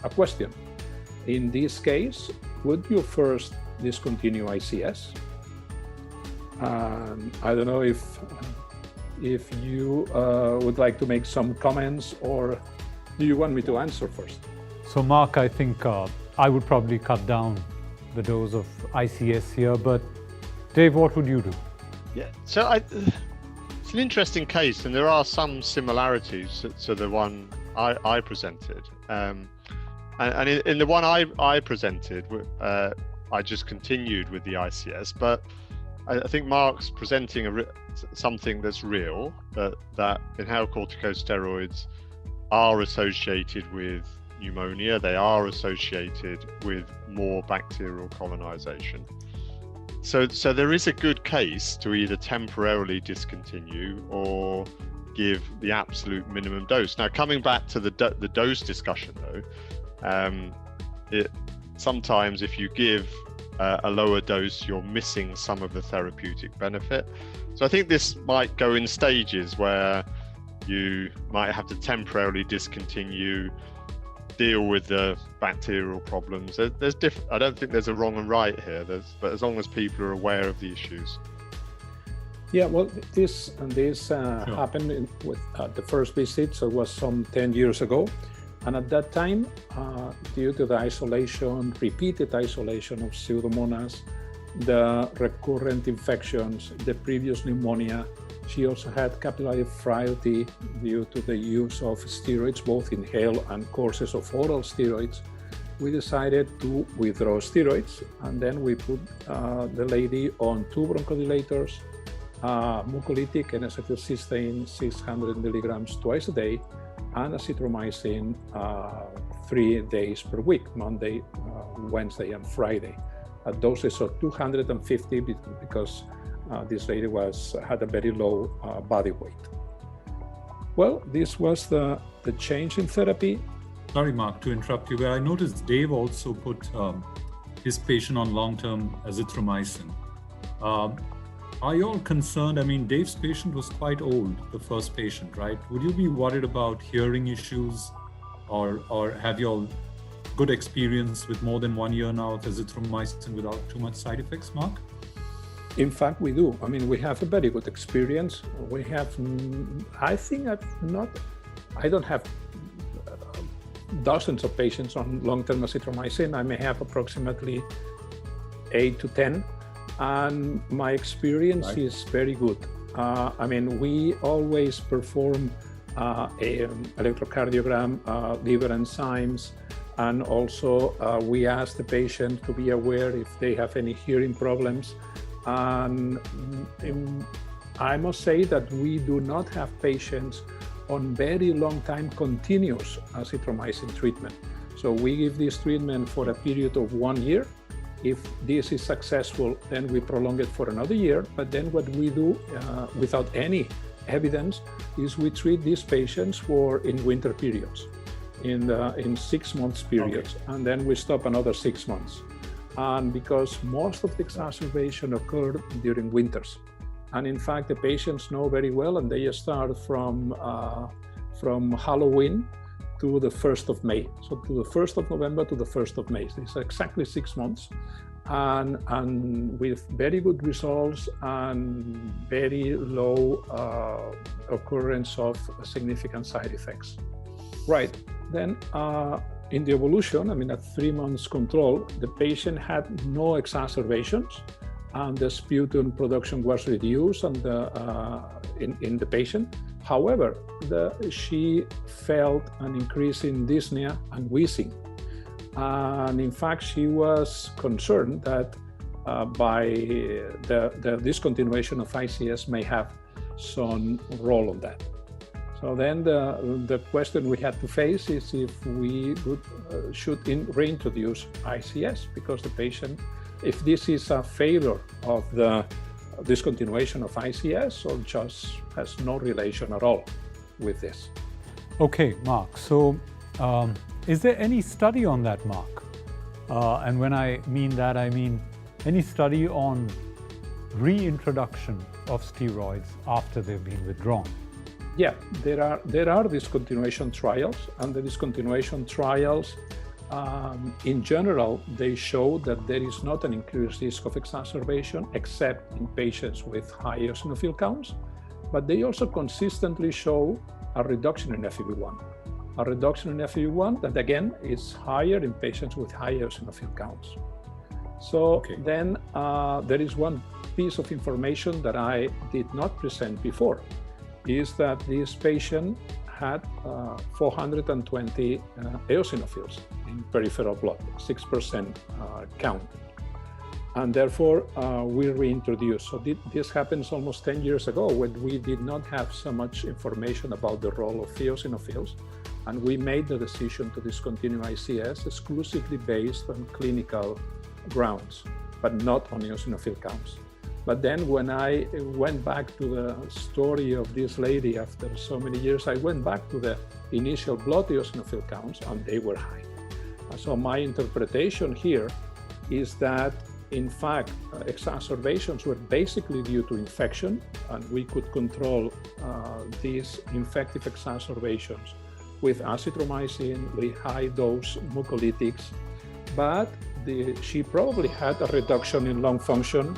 a question. In this case, would you first discontinue ICS? I don't know if you would like to make some comments, or do you want me to answer first? So Mark, I think I would probably cut down the dose of ICS here, but Dave, what would you do? Yeah, so it's an interesting case, and there are some similarities to the one I presented. And in the one I presented, I just continued with the ICS, but I think Mark's presenting something that's real, that inhaled corticosteroids are associated with pneumonia, they are associated with more bacterial colonization. So there is a good case to either temporarily discontinue or give the absolute minimum dose. Now, coming back to the dose discussion though, sometimes if you give a lower dose, you're missing some of the therapeutic benefit. So I think this might go in stages where you might have to temporarily discontinue, deal with the bacterial problems. I don't think there's a wrong and right here, but as long as people are aware of the issues. Yeah, well, this happened with the first visit, so it was some 10 years ago. And at that time, due to the repeated isolation of Pseudomonas, the recurrent infections, the previous pneumonia, she also had capillary frailty due to the use of steroids, both inhaled and courses of oral steroids. We decided to withdraw steroids, and then we put the lady on 2 bronchodilators, mucolytic and acetylcysteine 600 milligrams twice a day, and azithromycin 3 days per week, Monday, Wednesday, and Friday, at doses of 250 because this lady had a very low body weight. Well, this was the change in therapy. Sorry, Mark, to interrupt you, but I noticed Dave also put his patient on long-term azithromycin. Are you all concerned? I mean, Dave's patient was quite old, the first patient, right? Would you be worried about hearing issues, or have you all good experience with more than 1 year now of azithromycin without too much side effects, Mark? In fact, we do. I mean, we have a very good experience. We have, I don't have dozens of patients on long-term azithromycin. I may have approximately 8 to 10. And my experience is very good. I mean, we always perform electrocardiogram, liver enzymes, and also we ask the patient to be aware if they have any hearing problems. And I must say that we do not have patients on very long time continuous azithromycin treatment. So we give this treatment for a period of 1 year. If this is successful, then we prolong it for another year. But then what we do without any evidence is we treat these patients in winter periods, in 6 months periods, and then we stop another 6 months. And because most of the exacerbation occurred during winters. And in fact, the patients know very well, and they start from Halloween to the 1st of May. So to the 1st of November to the 1st of May. It's exactly 6 months, and with very good results and very low occurrence of significant side effects. Right, then in the evolution, I mean, at 3 months control, the patient had no exacerbations, and the sputum production was reduced in the patient. However, she felt an increase in dyspnea and wheezing. And in fact, she was concerned that by the discontinuation of ICS may have some role on that. So then the question we had to face is if we should reintroduce ICS, because the patient, if this is a failure of the discontinuation of ICS, or just has no relation at all with this. Okay, Mark. So is there any study on that, Mark? And when I mean that, I mean any study on reintroduction of steroids after they've been withdrawn? Yeah, there are discontinuation trials, and the discontinuation trials in general, they show that there is not an increased risk of exacerbation except in patients with high eosinophil counts, but they also consistently show a reduction in FEV1. a reduction in FEV1 that again is higher in patients with high eosinophil counts. So then there is one piece of information that I did not present before, is that this patient had 420 eosinophils in peripheral blood, 6% count. And therefore, we reintroduced. So this happens almost 10 years ago when we did not have so much information about the role of eosinophils. And we made the decision to discontinue ICS exclusively based on clinical grounds, but not on eosinophil counts. But then when I went back to the story of this lady after so many years, I went back to the initial blood eosinophil counts and they were high. So my interpretation here is that in fact, exacerbations were basically due to infection, and we could control these infective exacerbations with azithromycin, with high-dose mucolytics, but she probably had a reduction in lung function.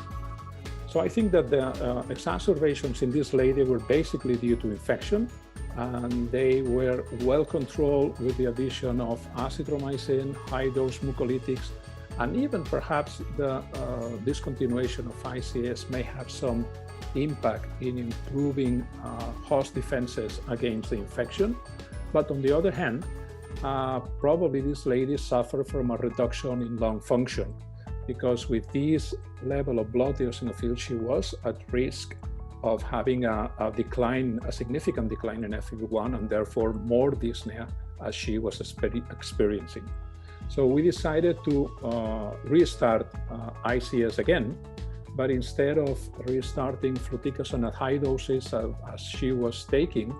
So I think that the exacerbations in this lady were basically due to infection, and they were well controlled with the addition of azithromycin, high-dose mucolytics, and even perhaps the discontinuation of ICS may have some impact in improving host defenses against the infection. But on the other hand, probably this lady suffered from a reduction in lung function, because with this level of blood eosinophil, she was at risk of having a significant decline in FEV1, and therefore more dyspnea as she was experiencing. So we decided to restart ICS again, but instead of restarting fluticasone at high doses as she was taking,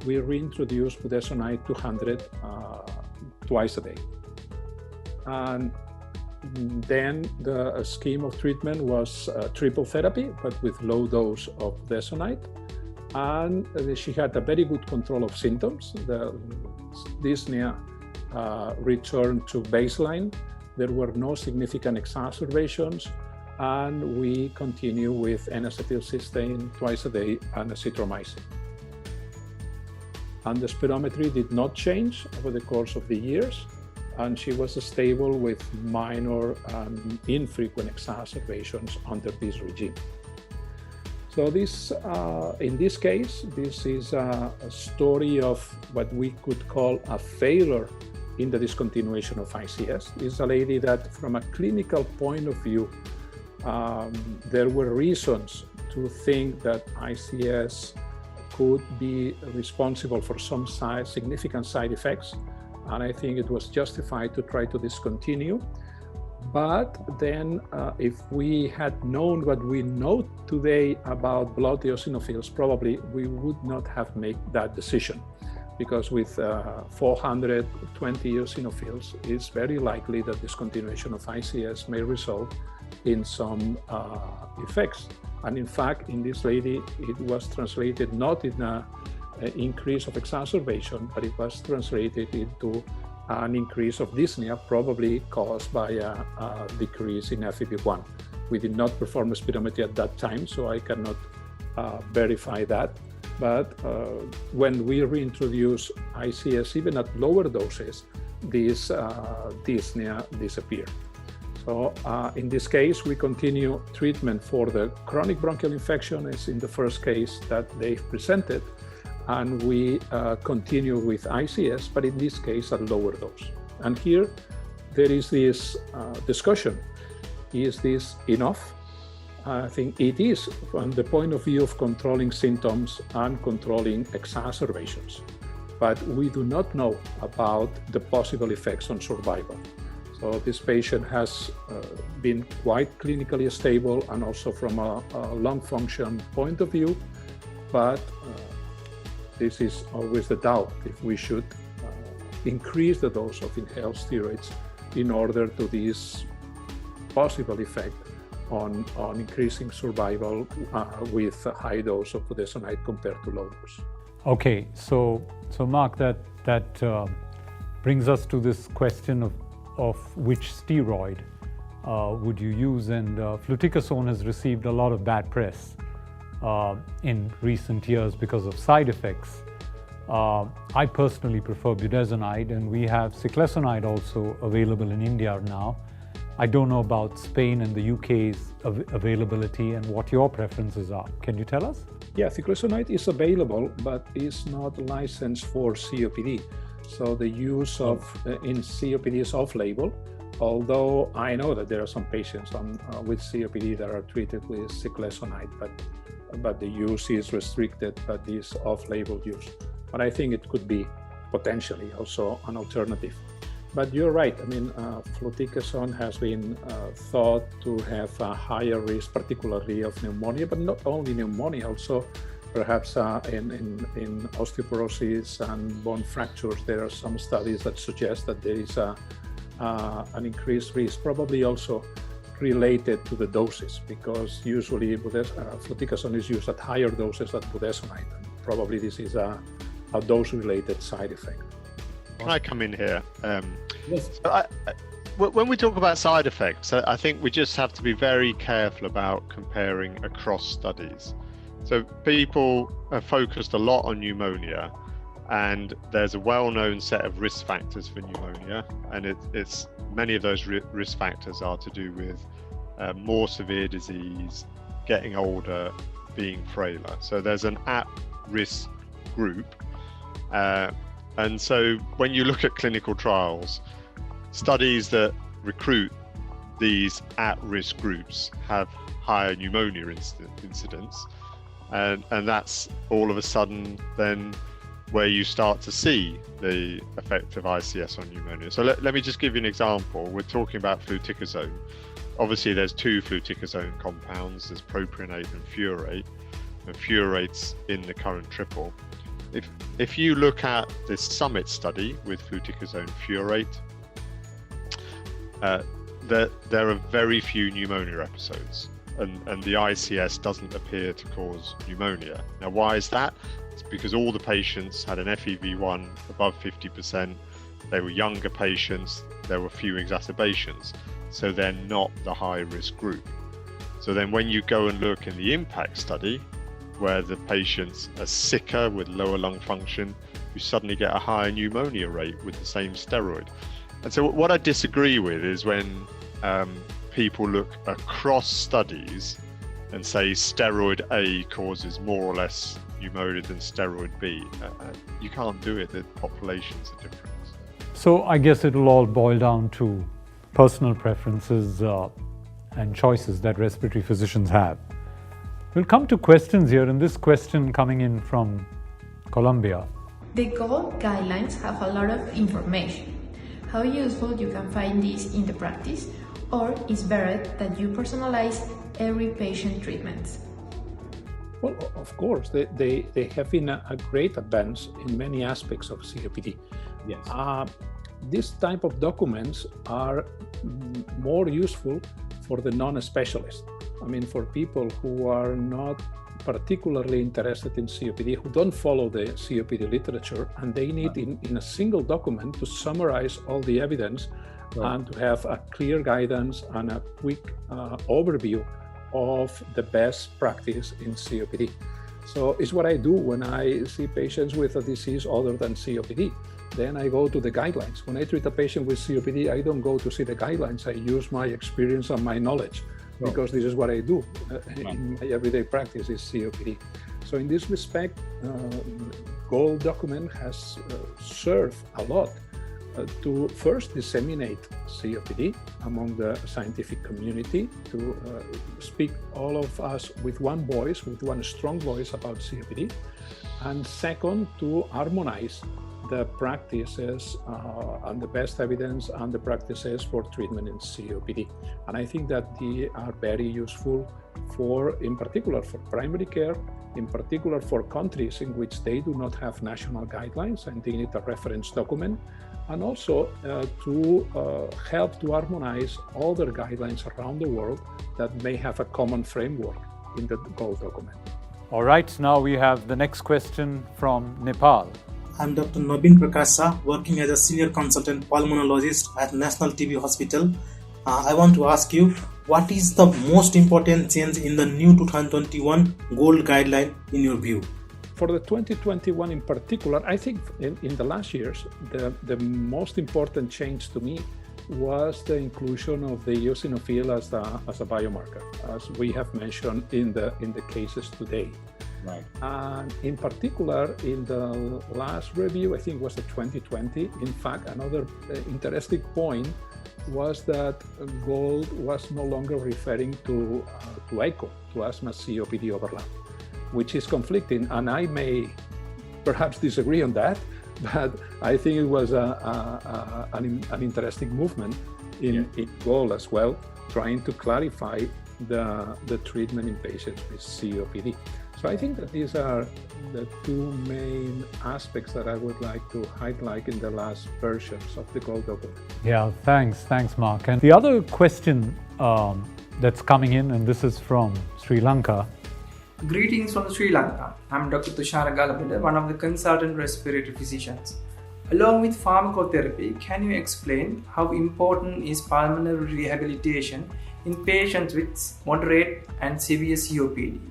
we reintroduced budesonide 200 twice a day. And then the scheme of treatment was triple therapy, but with low dose of budesonide. And she had a very good control of symptoms. The dyspnea returned to baseline. There were no significant exacerbations, and we continue with N-acetylcysteine twice a day and azithromycin. And the spirometry did not change over the course of the years, and she was stable with minor and infrequent exacerbations under this regime. So this, in this case, this is a story of what we could call a failure in the discontinuation of ICS. This is a lady that, from a clinical point of view, there were reasons to think that ICS could be responsible for some significant side effects, and I think it was justified to try to discontinue. But then if we had known what we know today about blood eosinophils, probably we would not have made that decision, because with 420 eosinophils, it's very likely that discontinuation of ICS may result in some effects. And in fact, in this lady, it was translated not in an increase of exacerbation, but it was translated into an increase of dyspnea, probably caused by a decrease in FEV1. We did not perform a spirometry at that time, so I cannot verify that. But when we reintroduce ICS, even at lower doses, this dyspnea disappeared. So in this case, we continue treatment for the chronic bronchial infection, as in the first case that they presented, and we continue with ICS, but in this case at lower dose. And here there is this discussion: is this enough? I think it is from the point of view of controlling symptoms and controlling exacerbations, but we do not know about the possible effects on survival. So this patient has been quite clinically stable, and also from a lung function point of view, but this is always the doubt if we should increase the dose of inhaled steroids in order to this possible effect on increasing survival with a high dose of budesonide compared to low dose. Okay, so Mark, that brings us to this question of which steroid would you use, and fluticasone has received a lot of bad press in recent years because of side effects. I personally prefer budesonide, and we have ciclesonide also available in India now. I don't know about Spain and the UK's availability and what your preferences are. Can you tell us? Yeah, ciclesonide is available, but is not licensed for COPD. So the use of in COPD is off-label, although I know that there are some patients with COPD that are treated with ciclesonide, but the use is restricted, but this off-label use. But I think it could be potentially also an alternative. But you're right. I mean, fluticasone has been thought to have a higher risk, particularly of pneumonia, but not only pneumonia, also perhaps in osteoporosis and bone fractures. There are some studies that suggest that there is an increased risk, probably also related to the doses, because usually fluticasone is used at higher doses than budesonide. And probably this is a dose-related side effect. Can I come in here? Yes. When we talk about side effects, I think we just have to be very careful about comparing across studies. So people are focused a lot on pneumonia, and there's a well-known set of risk factors for pneumonia, and it's many of those risk factors are to do with more severe disease, getting older, being frailer. So there's an at-risk group. And so when you look at clinical trials, studies that recruit these at-risk groups have higher pneumonia incidence. And that's all of a sudden then where you start to see the effect of ICS on pneumonia. So let me just give you an example. We're talking about fluticasone. Obviously there's two fluticasone compounds, there's propionate and furoate. And furate's in the current triple. If you look at this SUMMIT study with fluticasone furate, there are very few pneumonia episodes, and the ICS doesn't appear to cause pneumonia. Now, why is that? It's because all the patients had an FEV1 above 50%, they were younger patients, there were few exacerbations, so they're not the high-risk group. So then when you go and look in the IMPACT study, where the patients are sicker with lower lung function, you suddenly get a higher pneumonia rate with the same steroid. And so what I disagree with is when people look across studies and say steroid A causes more or less pneumonia than steroid B. You can't do it, the populations are different. So I guess it'll all boil down to personal preferences and choices that respiratory physicians have. We'll come to questions here, and this question coming in from Colombia. The GOLD guidelines have a lot of information. How useful you can find this in the practice, or is better that you personalize every patient treatment? Well, of course, they have been a great advance in many aspects of COPD. Yes. This type of documents are more useful for the non-specialists. I mean, for people who are not particularly interested in COPD, who don't follow the COPD literature, and they need in a single document to summarize all the evidence and to have a clear guidance and a quick overview of the best practice in COPD. So it's what I do when I see patients with a disease other than COPD. Then I go to the guidelines. When I treat a patient with COPD, I don't go to see the guidelines. I use my experience and my knowledge, because this is what I do in my everyday practice is COPD. So in this respect, GOLD document has served a lot to first disseminate COPD among the scientific community, to speak all of us with one voice, with one strong voice about COPD, and second, to harmonize the practices and the best evidence and the practices for treatment in COPD. And I think that they are very useful for, in particular, for primary care, in particular for countries in which they do not have national guidelines and they need a reference document, and also to help to harmonize other guidelines around the world that may have a common framework in the GOLD document. All right, now we have the next question from Nepal. I'm Dr. Naveen Prakash Shah, working as a senior consultant pulmonologist at National TB Hospital. I want to ask you, what is the most important change in the new 2021 GOLD guideline in your view? For the 2021 in particular, I think in the last years, the most important change to me was the inclusion of the eosinophil as a biomarker, as we have mentioned in the cases today. Right. And in particular, in the last review, I think it was the 2020, in fact, another interesting point was that GOLD was no longer referring to echo, to asthma COPD overlap, which is conflicting. And I may perhaps disagree on that, but I think it was an interesting movement in GOLD as well, trying to clarify the treatment in patients with COPD. So I think that these are the two main aspects that I would like to highlight in the last versions of the GOLD document. Yeah, thanks, Mark. And the other question that's coming in, and this is from Sri Lanka. Greetings from Sri Lanka. I'm Dr. Tushara Galapida, one of the consultant respiratory physicians. Along with pharmacotherapy, can you explain how important is pulmonary rehabilitation in patients with moderate and severe COPD?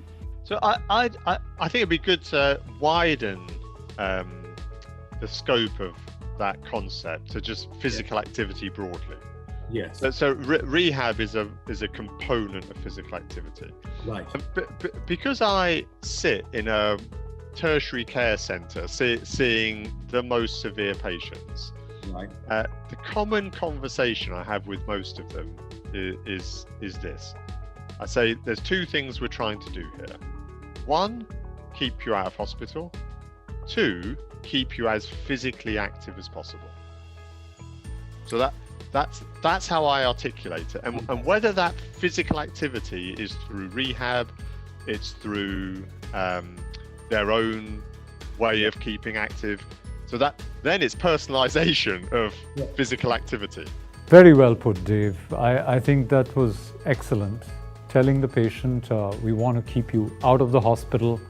So I think it'd be good to widen the scope of that concept to just physical activity broadly. Yes. So rehab is a component of physical activity. Right. But because I sit in a tertiary care centre seeing the most severe patients, Right. The common conversation I have with most of them is this. I say there's two things we're trying to do here. One, keep you out of hospital. Two, keep you as physically active as possible. So that's how I articulate it. And whether that physical activity is through rehab, it's through their own way of keeping active. So that then it's personalization of physical activity. Very well put, Dave. I think that was excellent. Telling the patient, we want to keep you out of the hospital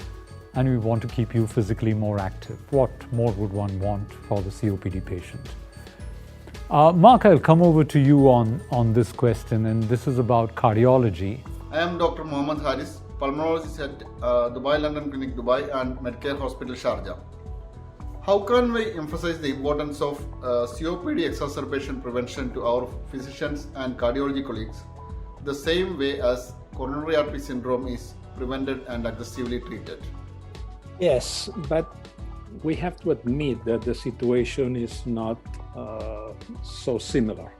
and we want to keep you physically more active. What more would one want for the COPD patient? Mark, I'll come over to you on this question, and this is about cardiology. I am Dr. Mohammad Haris, pulmonologist at Dubai London Clinic Dubai and Medcare Hospital Sharjah. How can we emphasize the importance of COPD exacerbation prevention to our physicians and cardiology colleagues, the same way as coronary artery syndrome is prevented and aggressively treated? Yes, but we have to admit that the situation is not so similar.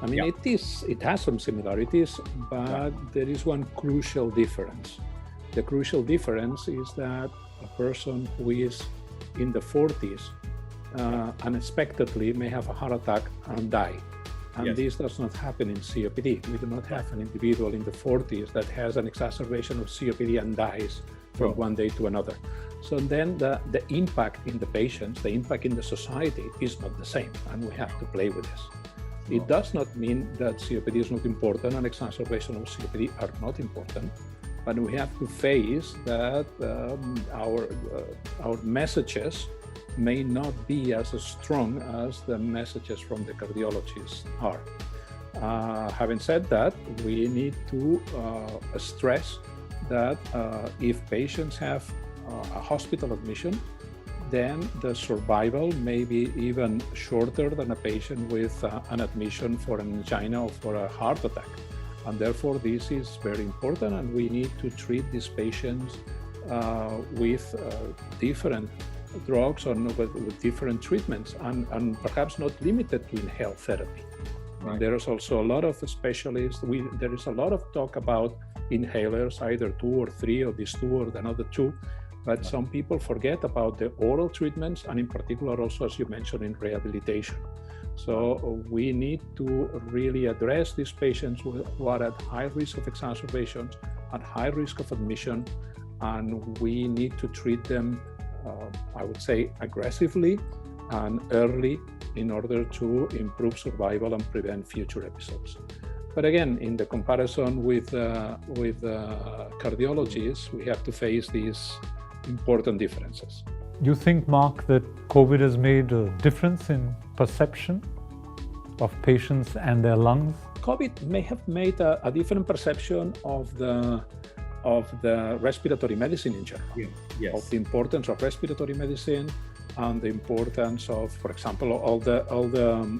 I mean, it has some similarities, but there is one crucial difference. The crucial difference is that a person who is in the 40s unexpectedly may have a heart attack and die. And this does not happen in COPD. We do not have an individual in the 40s that has an exacerbation of COPD and dies from one day to another. So then the impact in the patients, the impact in the society is not the same, and we have to play with this. It does not mean that COPD is not important and exacerbation of COPD are not important, but we have to face that our messages may not be as strong as the messages from the cardiologists are. Having said that, we need to stress that if patients have a hospital admission, then the survival may be even shorter than a patient with an admission for an angina or for a heart attack. And therefore, this is very important, and we need to treat these patients with different drugs or with different treatments, and perhaps not limited to inhaled therapy. Right. There is also a lot of specialists. There is a lot of talk about inhalers, either 2 or 3, or these 2 or another 2. But some people forget about the oral treatments, and in particular also, as you mentioned, in rehabilitation. So we need to really address these patients who are at high risk of exacerbations, at high risk of admission, and we need to treat them, I would say, aggressively and early in order to improve survival and prevent future episodes. But again, in the comparison with cardiologists, we have to face these important differences. You think, Mark, that COVID has made a difference in perception of patients and their lungs? COVID may have made a different perception of the of the respiratory medicine in general, Yes. of the importance of respiratory medicine and the importance of, for example, all the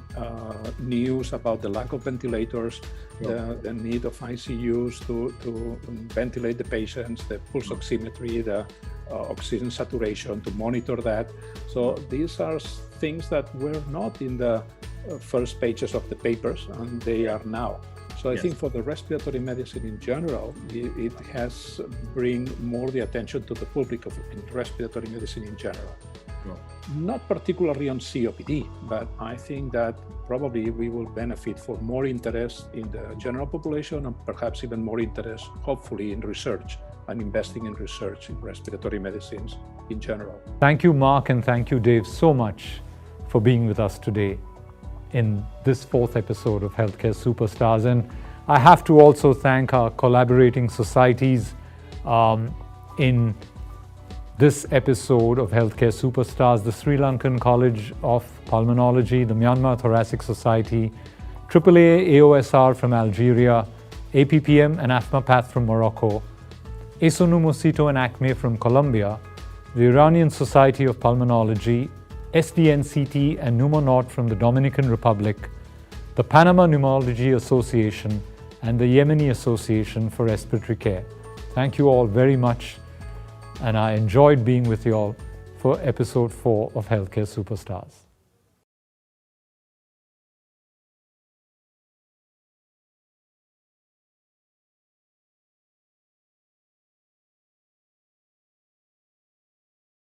news about the lack of ventilators, the need of ICUs to ventilate the patients, the pulse oximetry, the oxygen saturation, to monitor that. So these are things that were not in the first pages of the papers, and they are now. So I think for the respiratory medicine in general, it has bring more the attention to the public of respiratory medicine in general. Not particularly on COPD, but I think that probably we will benefit for more interest in the general population and perhaps even more interest, hopefully, in research and investing in research in respiratory medicines in general. Thank you, Mark, and thank you, Dave, so much for being with us today in this 4th episode of Healthcare Superstars. And I have to also thank our collaborating societies in this episode of Healthcare Superstars: the Sri Lankan College of Pulmonology, the Myanmar Thoracic Society, AAA AOSR from Algeria, APPM and AFMAPATH from Morocco, Esonu Mosito and ACME from Colombia, the Iranian Society of Pulmonology, SDNCT and Pneumonaut from the Dominican Republic, the Panama Pneumology Association, and the Yemeni Association for Respiratory Care. Thank you all very much, and I enjoyed being with you all for episode 4 of Healthcare Superstars.